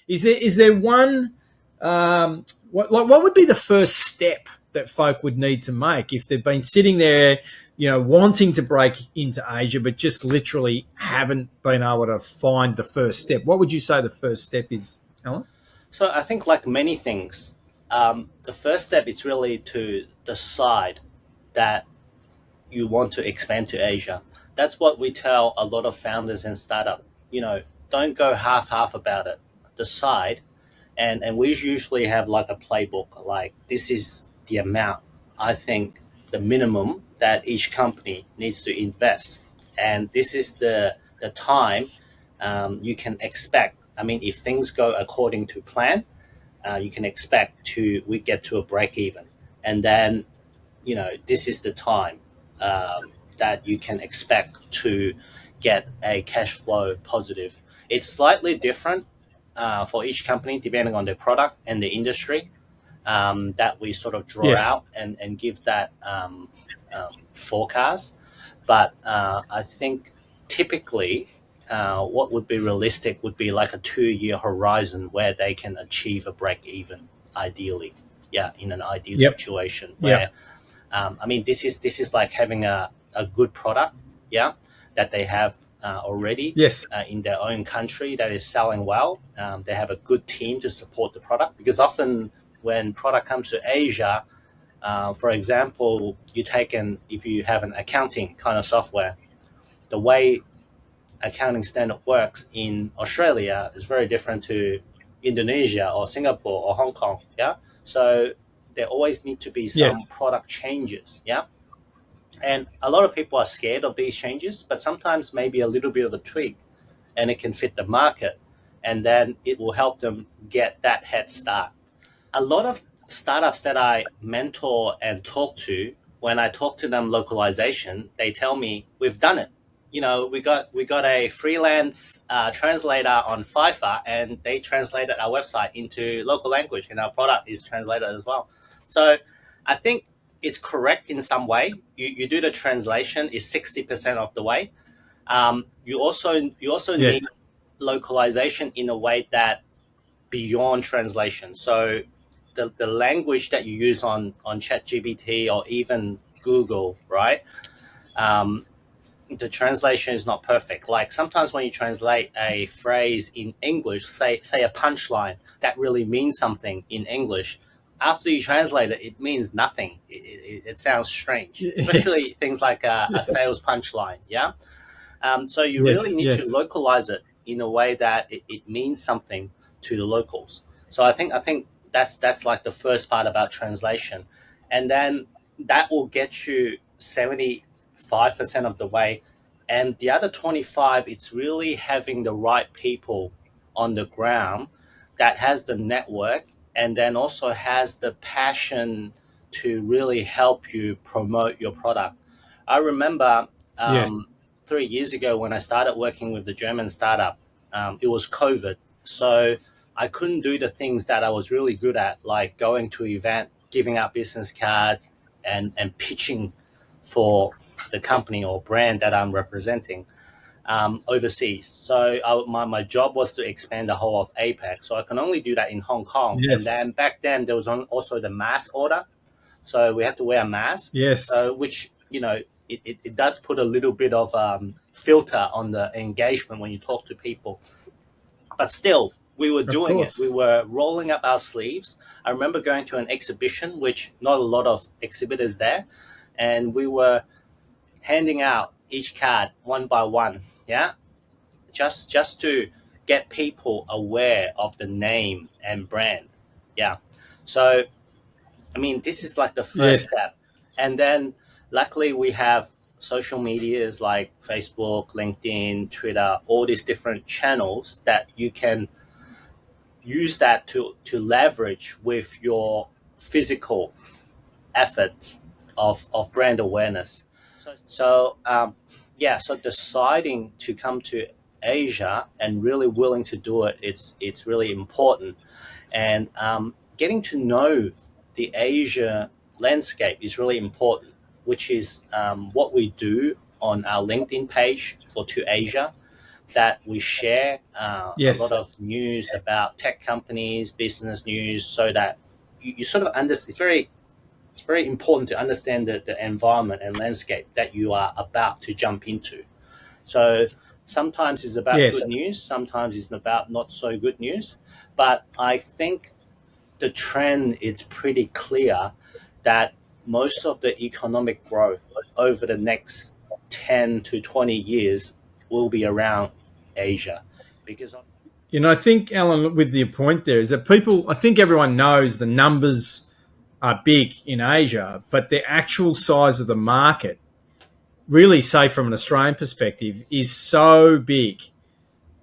Is there one? What would be the first step that folk would need to make if they've been sitting there, wanting to break into Asia, but just literally haven't been able to find the first step? What would you say the first step is, Alan? So I think, like many things, the first step is really to decide that you want to expand to Asia. That's what we tell a lot of founders and startup. Don't go half about it. Decide, and we usually have like a playbook. Like, this is the amount I think the minimum that each company needs to invest, and this is the time you can expect. I mean, if things go according to plan, you can expect we get to a break even, and then this is the time that you can expect to get a cash flow positive. It's slightly different for each company depending on the product and the industry that we sort of draw Yes. out and give that forecast. But I think typically what would be realistic would be like a 2-year horizon where they can achieve a break even, ideally. Yeah, in an ideal Yep. situation Yep. where I mean, this is like having a good product, yeah, that they have already Yes. in their own country that is selling well. They have a good team to support the product, because often when product comes to Asia, for example, if you have an accounting kind of software, the way accounting standard works in Australia is very different to Indonesia or Singapore or Hong Kong. Yeah, so there always need to be some Yes. product changes. Yeah, and a lot of people are scared of these changes, but sometimes maybe a little bit of a tweak, and it can fit the market, and then it will help them get that head start. A lot of startups that I mentor and talk to, when I talk to them localization, they tell me we've done it. We got a freelance translator on Fiverr, and they translated our website into local language, and our product is translated as well. So I think it's correct in some way. You do the translation is 60% of the way. You also need Yes. localization in a way that beyond translation. So the language that you use on ChatGPT or even Google, right? Um, the translation is not perfect. Like, sometimes when you translate a phrase in English, say a punchline that really means something in English, after you translate it, it means nothing. It sounds strange, Yes. especially things like a Yes. sales punchline. Yeah. So you really Yes. need to Yes. localize it in a way that it means something to the locals. So I think that's like the first part about translation, and then that will get you 75% of the way, and the other 25, it's really having the right people on the ground that has the network, and then also has the passion to really help you promote your product. I remember Yes. 3 years ago when I started working with the German startup. It was COVID, so I couldn't do the things that I was really good at, like going to event, giving out business cards, and pitching for the company or brand that I'm representing overseas. So my job was to expand the whole of APAC. So I can only do that in Hong Kong. And Yes. then back then there was also the mask order, so we have to wear a mask, Yes. which it does put a little bit of filter on the engagement when you talk to people. But still, we were Of doing it. course. We were rolling up our sleeves. I remember going to an exhibition, which not a lot of exhibitors there, and we were handing out each card one by one. Yeah, just to get people aware of the name and brand. Yeah, so I mean, this is like the first Yes. step. And then luckily we have social medias like Facebook, LinkedIn, Twitter, all these different channels that you can use that to leverage with your physical efforts of brand awareness. So deciding to come to Asia and really willing to do it, it's really important. And getting to know the Asia landscape is really important, which is what we do on our LinkedIn page for ToAsia. that we share a lot Yes. of news about tech companies, business news, so that you sort of understand. It's very important to understand the environment and landscape that you are about to jump into. So sometimes it's about Yes. good news, sometimes it's about not so good news. But I think the trend is pretty clear that most of the economic growth over the next 10 to 20 years will be around Asia. Because I think, Alan, with your point there is that people, I think everyone knows the numbers are big in Asia, but the actual size of the market, really, say from an Australian perspective, is so big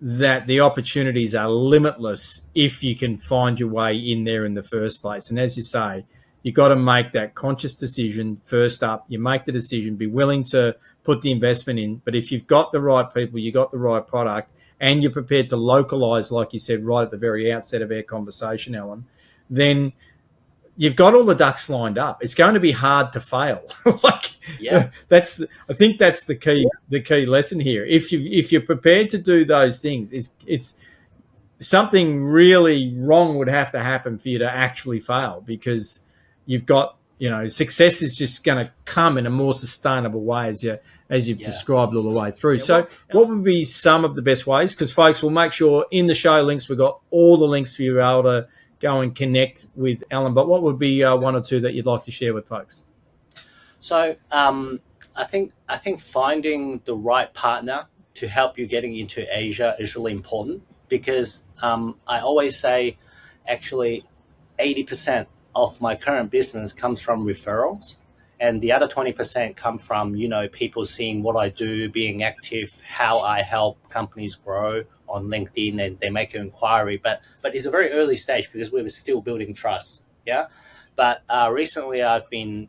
that the opportunities are limitless if you can find your way in there in the first place. And as you say, you've got to make that conscious decision first up. You make the decision, be willing to put the investment in. But if you've got the right people, you've got the right product, and you're prepared to localize, like you said right at the very outset of our conversation, Alan, then you've got all the ducks lined up. It's going to be hard to fail. like yeah, I think that's the key lesson here. If you're prepared to do those things, it's something really wrong would have to happen for you to actually fail, because you've got, success is just going to come in a more sustainable way, as you've yeah. described all the way through. Yeah, So well, what would be some of the best ways? Because folks, will make sure in the show links we've got all the links for you to be able to go and connect with Alan. But what would be one or two that you'd like to share with folks? so I think finding the right partner to help you getting into Asia is really important, because I always say, actually, 80% of my current business comes from referrals, and the other 20% come from people seeing what I do, being active, how I help companies grow on LinkedIn, and they make an inquiry. But it's a very early stage because we were still building trust. Yeah, but recently I've been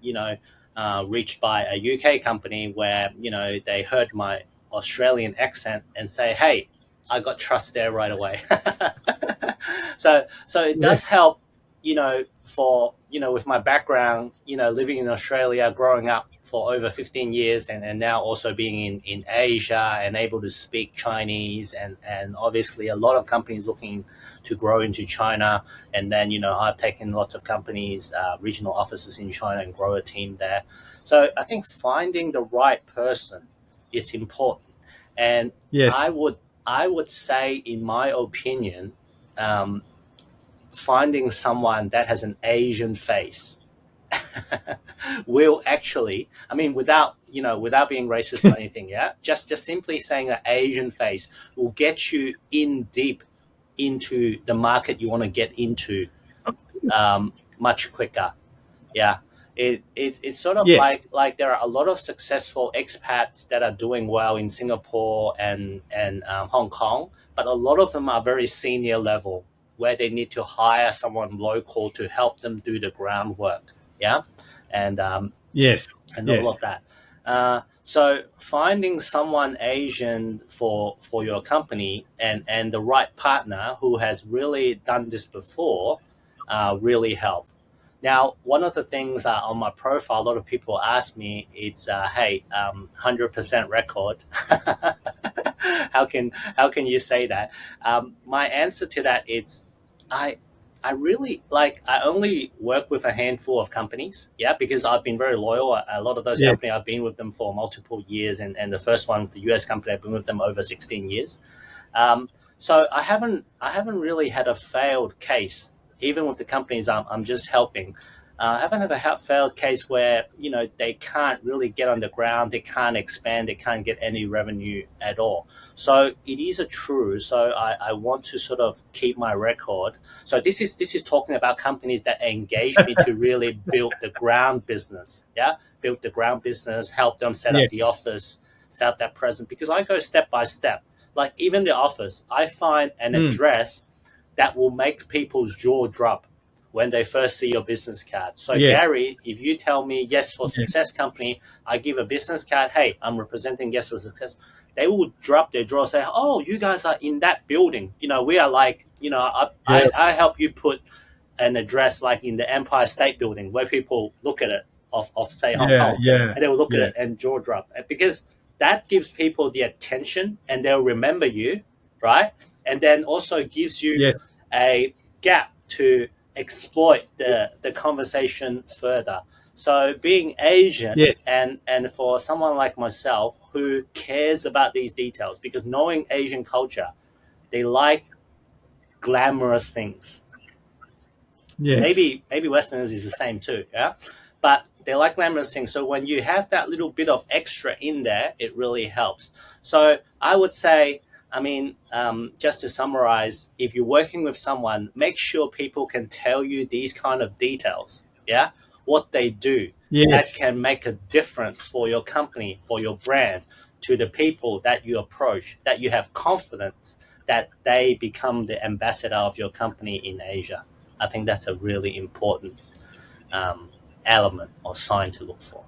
reached by a UK company where they heard my Australian accent and say, "Hey, I got trust there right away." So it does Yes. help, for with my background, living in Australia, growing up for over 15 years, and now also being in Asia and able to speak Chinese, and obviously a lot of companies looking to grow into China. And then I've taken lots of companies, regional offices in China, and grow a team there. So I think finding the right person, it's important. And Yes. I would say, in my opinion, um, finding someone that has an Asian face will actually, I mean, without being racist or anything, yeah, just simply saying an Asian face will get you in deep into the market you want to get into, much quicker. Yeah. It's sort of Yes. like there are a lot of successful expats that are doing well in Singapore and Hong Kong, but a lot of them are very senior level, where they need to hire someone local to help them do the groundwork. Yeah, and Yes. and all Yes. of that. So finding someone Asian for your company, and the right partner who has really done this before, really help. Now, one of the things on my profile, a lot of people ask me, it's, hey, 100% record. How can you say that? My answer to that is, I I really like. I only work with a handful of companies, yeah, because I've been very loyal. A lot of those Yes. companies I've been with them for multiple years, and the first one, the US company, I've been with them over 16 years. Um, so I haven't really had a failed case, even with the companies I'm just helping. I haven't had a failed case where they can't really get on the ground, they can't expand, they can't get any revenue at all. So it is a true. So I want to sort of keep my record. So this is talking about companies that engage me to really build the ground business. Yeah, build the ground business, help them set up the Yes. office, set up that presence, because I go step by step. Like, even the office, I find an Mm. address that will make people's jaw drop when they first see your business card. So, Yes. Gary, if you tell me yes for Yes. success company, I give a business card, hey, I'm representing yes for success, they will drop their jaw, say, oh, you guys are in that building. We are like, I Yes. help you put an address like in the Empire State Building, where people look at it, of say Hong Yeah. Kong, Yeah. and they will look at Yeah. it and jaw drop, because that gives people the attention and they'll remember you, right? And then also gives you Yes. a gap to exploit the conversation further. So being Asian, Yes. and for someone like myself who cares about these details, because knowing Asian culture, they like glamorous things. Yes. Maybe Westerners is the same too, yeah. But they like glamorous things. So when you have that little bit of extra in there, it really helps. So I would say, I mean, just to summarize, if you're working with someone, make sure people can tell you these kind of details, yeah, what they do that Yes. can make a difference for your company, for your brand, to the people that you approach, that you have confidence that they become the ambassador of your company in Asia. I think that's a really important element or sign to look for.